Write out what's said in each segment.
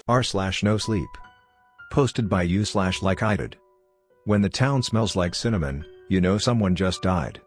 r/nosleep. Posted by you/likeeyedid. When the town smells like cinnamon, you know someone just died.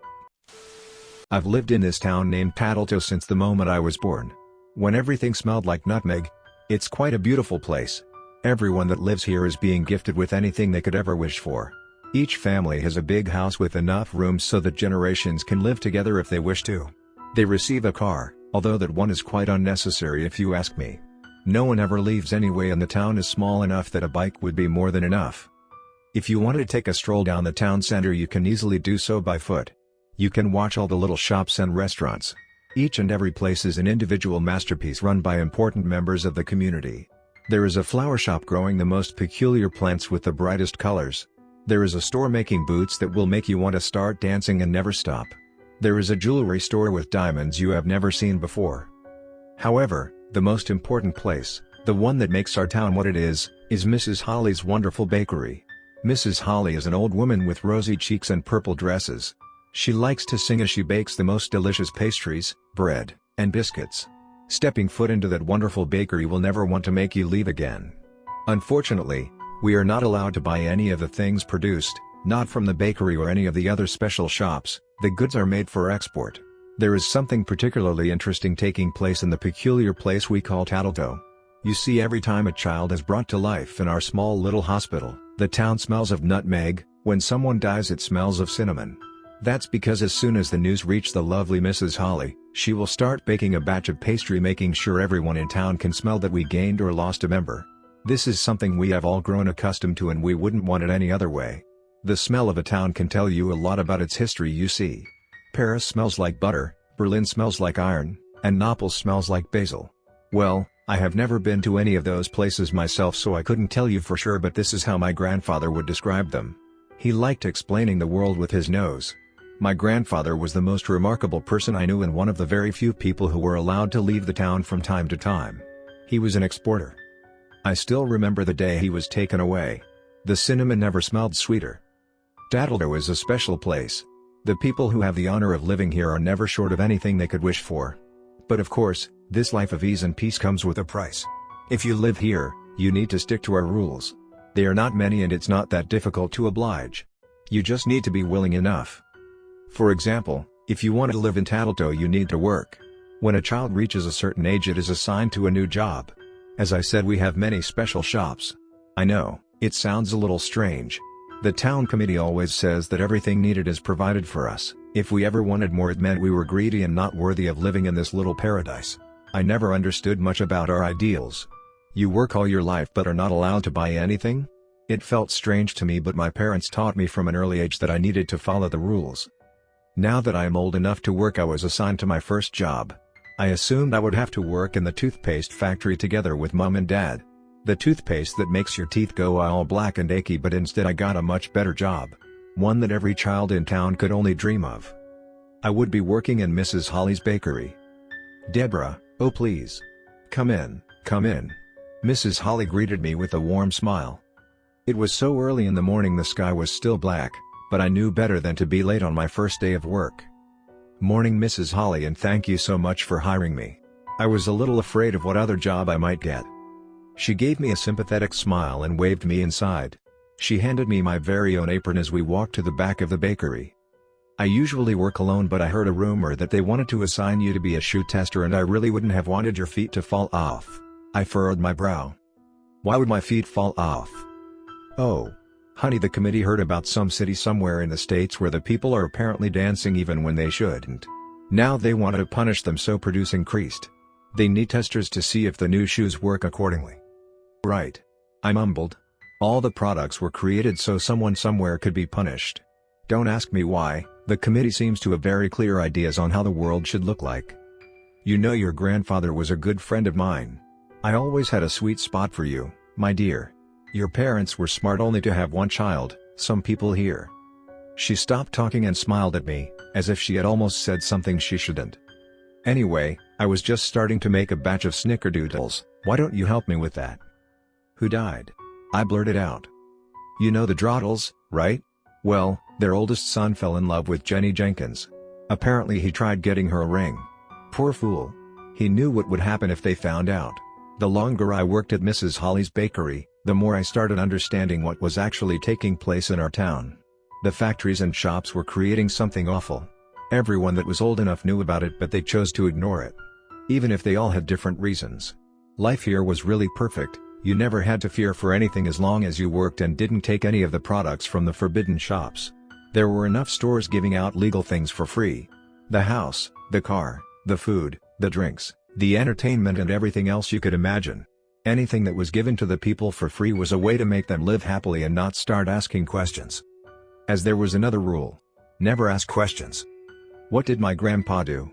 I've lived in this town named Tattletoe since the moment I was born. When everything smelled like nutmeg. It's quite a beautiful place. Everyone that lives here is being gifted with anything they could ever wish for. Each family has a big house with enough rooms so that generations can live together if they wish to. They receive a car, although that one is quite unnecessary if you ask me. No one ever leaves anyway, and the town is small enough that a bike would be more than enough. If you want to take a stroll down the town center, you can easily do so by foot. You can watch all the little shops and restaurants. Each and every place is an individual masterpiece run by important members of the community. There is a flower shop growing the most peculiar plants with the brightest colors. There is a store making boots that will make you want to start dancing and never stop. There is a jewelry store with diamonds you have never seen before. However, the most important place, the one that makes our town what it is Mrs. Holly's wonderful bakery. Mrs. Holly is an old woman with rosy cheeks and purple dresses. She likes to sing as she bakes the most delicious pastries, bread, and biscuits. Stepping foot into that wonderful bakery will never want to make you leave again. Unfortunately, we are not allowed to buy any of the things produced, not from the bakery or any of the other special shops. The goods are made for export. There is something particularly interesting taking place in the peculiar place we call Tattletoe. You see, every time a child is brought to life in our small little hospital, the town smells of nutmeg. When someone dies, it smells of cinnamon. That's because as soon as the news reaches the lovely Mrs. Holly, she will start baking a batch of pastry, making sure everyone in town can smell that we gained or lost a member. This is something we have all grown accustomed to, and we wouldn't want it any other way. The smell of a town can tell you a lot about its history. You see, Paris smells like butter, Berlin smells like iron, and Naples smells like basil. Well, I have never been to any of those places myself, so I couldn't tell you for sure, but this is how my grandfather would describe them. He liked explaining the world with his nose. My grandfather was the most remarkable person I knew, and one of the very few people who were allowed to leave the town from time to time. He was an exporter. I still remember the day he was taken away. The cinnamon never smelled sweeter. Tattletoe is a special place. The people who have the honor of living here are never short of anything they could wish for. But of course, this life of ease and peace comes with a price. If you live here, you need to stick to our rules. They are not many, and it's not that difficult to oblige. You just need to be willing enough. For example, if you want to live in Tattletoe, you need to work. When a child reaches a certain age, it is assigned to a new job. As I said, we have many special shops. I know, it sounds a little strange. The town committee always says that everything needed is provided for us. If we ever wanted more, it meant we were greedy and not worthy of living in this little paradise. I never understood much about our ideals. You work all your life but are not allowed to buy anything? It felt strange to me, but my parents taught me from an early age that I needed to follow the rules. Now that I am old enough to work, I was assigned to my first job. I assumed I would have to work in the toothpaste factory together with Mom and Dad. The toothpaste that makes your teeth go all black and achy, but instead I got a much better job. One that every child in town could only dream of. I would be working in Mrs. Holly's bakery. "Deborah, oh please. Come in, come in." Mrs. Holly greeted me with a warm smile. It was so early in the morning, the sky was still black, but I knew better than to be late on my first day of work. "Morning, Mrs. Holly, and thank you so much for hiring me. I was a little afraid of what other job I might get." She gave me a sympathetic smile and waved me inside. She handed me my very own apron as we walked to the back of the bakery. I usually work alone, but I heard a rumor that they wanted to assign you to be a shoe tester, and I really wouldn't have wanted your feet to fall off. I furrowed my brow. "Why would my feet fall off?" "Oh, honey, the committee heard about some city somewhere in the States where the people are apparently dancing even when they shouldn't. Now they want to punish them, so produce increased. They need testers to see if the new shoes work accordingly." "Right." I mumbled. All the products were created so someone somewhere could be punished. Don't ask me why. The committee seems to have very clear ideas on how the world should look like. "You know, your grandfather was a good friend of mine. I always had a sweet spot for you, my dear. Your parents were smart only to have one child, some people here." She stopped talking and smiled at me, as if she had almost said something she shouldn't. "Anyway, I was just starting to make a batch of snickerdoodles. Why don't you help me with that?" "Who died?" I blurted out. "You know the Drottles, right? Well, their oldest son fell in love with Jenny Jenkins. Apparently he tried getting her a ring. Poor fool. He knew what would happen if they found out. The longer I worked at Mrs. Holly's bakery, the more I started understanding what was actually taking place in our town. The factories and shops were creating something awful. Everyone that was old enough knew about it, but they chose to ignore it. Even if they all had different reasons. Life here was really perfect. You never had to fear for anything as long as you worked and didn't take any of the products from the forbidden shops. There were enough stores giving out legal things for free. The house, the car, the food, the drinks, the entertainment, and everything else you could imagine. Anything that was given to the people for free was a way to make them live happily and not start asking questions. As there was another rule. Never ask questions. What did my grandpa do?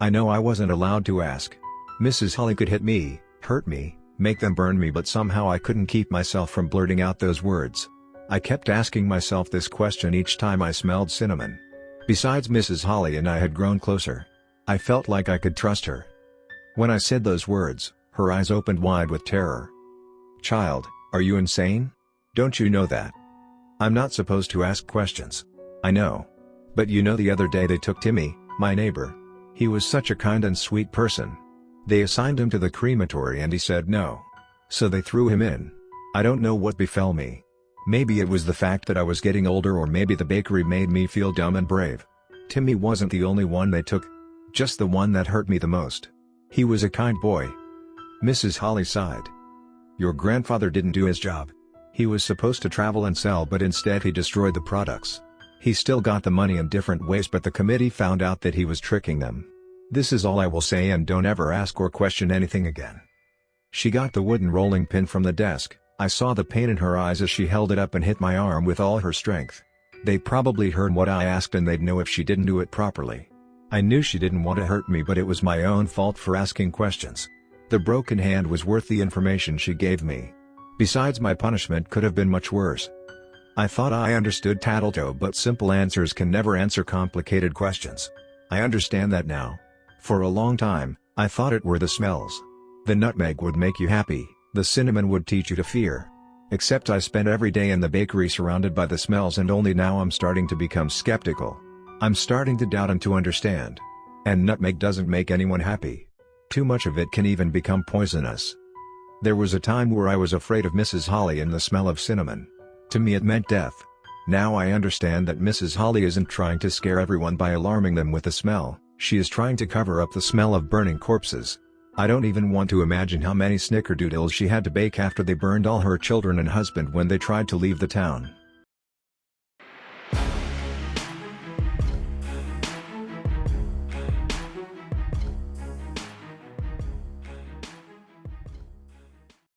I know I wasn't allowed to ask. Mrs. Holly could hit me, hurt me, make them burn me, but somehow I couldn't keep myself from blurting out those words. I kept asking myself this question each time I smelled cinnamon. Besides, Mrs. Holly and I had grown closer. I felt like I could trust her. When I said those words, her eyes opened wide with terror. "Child, are you insane? Don't you know that? I'm not supposed to ask questions." "I know. But you know, the other day they took Timmy, my neighbor. He was such a kind and sweet person. They assigned him to the crematory and he said no. So they threw him in. I don't know what befell me. Maybe it was the fact that I was getting older, or maybe the bakery made me feel dumb and brave. Timmy wasn't the only one they took. Just the one that hurt me the most. He was a kind boy." Mrs. Holly sighed. "Your grandfather didn't do his job. He was supposed to travel and sell, but instead he destroyed the products. He still got the money in different ways, but the committee found out that he was tricking them. This is all I will say, and don't ever ask or question anything again." She got the wooden rolling pin from the desk. I saw the pain in her eyes as she held it up and hit my arm with all her strength. They probably heard what I asked, and they'd know if she didn't do it properly. I knew she didn't want to hurt me, but it was my own fault for asking questions. The broken hand was worth the information she gave me. Besides, my punishment could have been much worse. I thought I understood Tattletoe, but simple answers can never answer complicated questions. I understand that now. For a long time, I thought it were the smells. The nutmeg would make you happy, the cinnamon would teach you to fear. Except I spent every day in the bakery surrounded by the smells, and only now I'm starting to become skeptical. I'm starting to doubt and to understand. And nutmeg doesn't make anyone happy. Too much of it can even become poisonous. There was a time where I was afraid of Mrs. Holly and the smell of cinnamon. To me it meant death. Now I understand that Mrs. Holly isn't trying to scare everyone by alarming them with the smell, she is trying to cover up the smell of burning corpses. I don't even want to imagine how many snickerdoodles she had to bake after they burned all her children and husband when they tried to leave the town.